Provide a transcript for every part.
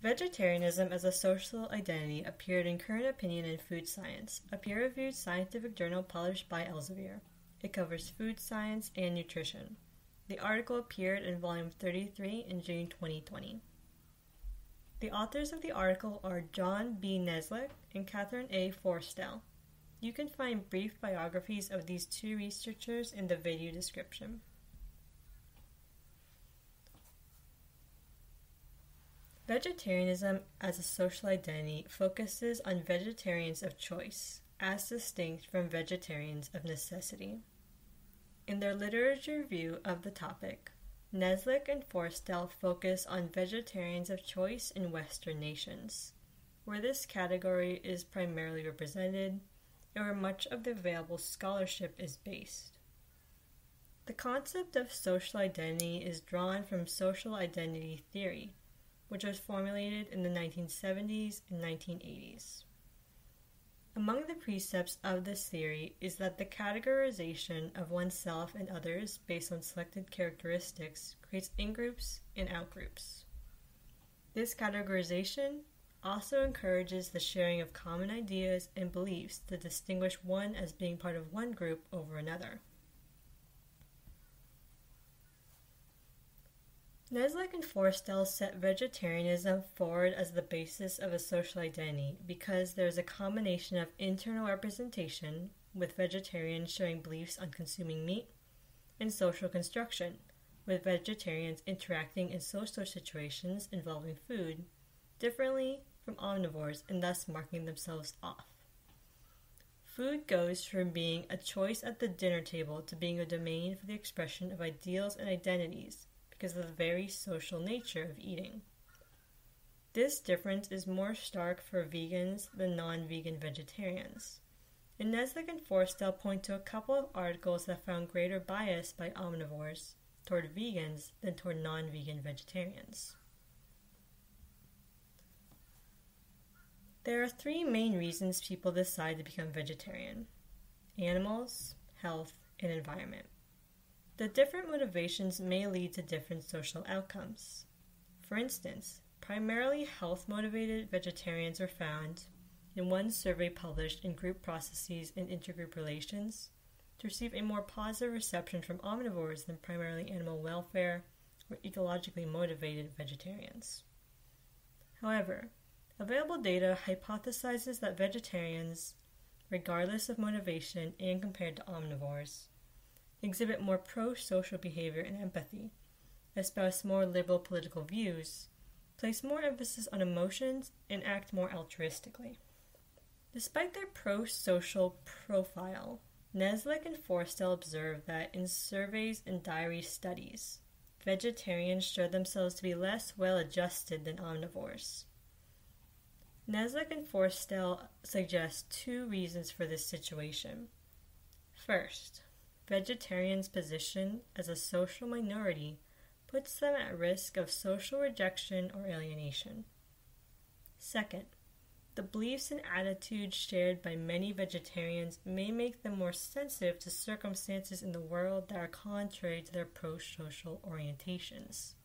Vegetarianism as a social identity appeared in Current Opinion in Food Science, a peer-reviewed scientific journal published by Elsevier. It covers food science and nutrition. The article appeared in Volume 33 in June 2020. The authors of the article are John B. Nezlek and Catherine A. Forstell. You can find brief biographies of these two researchers in the video description. Vegetarianism as a social identity focuses on vegetarians of choice, as distinct from vegetarians of necessity. In their literature review of the topic, Nezlek and Forstell focus on vegetarians of choice in Western nations, where this category is primarily represented and where much of the available scholarship is based. The concept of social identity is drawn from social identity theory, which was formulated in the 1970s and 1980s. Among the precepts of this theory is that the categorization of oneself and others based on selected characteristics creates in-groups and out-groups. This categorization also encourages the sharing of common ideas and beliefs to distinguish one as being part of one group over another. Nezlek and Forstell set vegetarianism forward as the basis of a social identity because there is a combination of internal representation, with vegetarians showing beliefs on consuming meat, and social construction, with vegetarians interacting in social situations involving food differently from omnivores and thus marking themselves off. Food goes from being a choice at the dinner table to being a domain for the expression of ideals and identities, because of the very social nature of eating. This difference is more stark for vegans than non-vegan vegetarians, and Nezlek and Forstell point to a couple of articles that found greater bias by omnivores toward vegans than toward non-vegan vegetarians. There are three main reasons people decide to become vegetarian: animals, health, and environment. The different motivations may lead to different social outcomes. For instance, primarily health-motivated vegetarians are found, in one survey published in Group Processes and Intergroup Relations, to receive a more positive reception from omnivores than primarily animal welfare or ecologically motivated vegetarians. However, available data hypothesizes that vegetarians, regardless of motivation and compared to omnivores, exhibit more pro-social behavior and empathy, espouse more liberal political views, place more emphasis on emotions, and act more altruistically. Despite their pro-social profile, Nezlek and Forstell observed that in surveys and diary studies, vegetarians showed themselves to be less well-adjusted than omnivores. Nezlek and Forstell suggest two reasons for this situation. First, vegetarians' position as a social minority puts them at risk of social rejection or alienation. Second, the beliefs and attitudes shared by many vegetarians may make them more sensitive to circumstances in the world that are contrary to their pro-social orientations.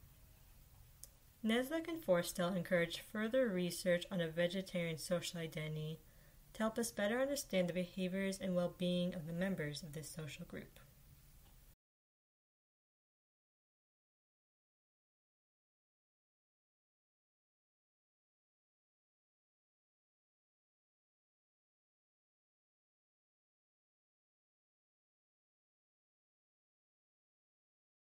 Nezlek and Forstell encourage further research on a vegetarian social identity to help us better understand the behaviors and well-being of the members of this social group.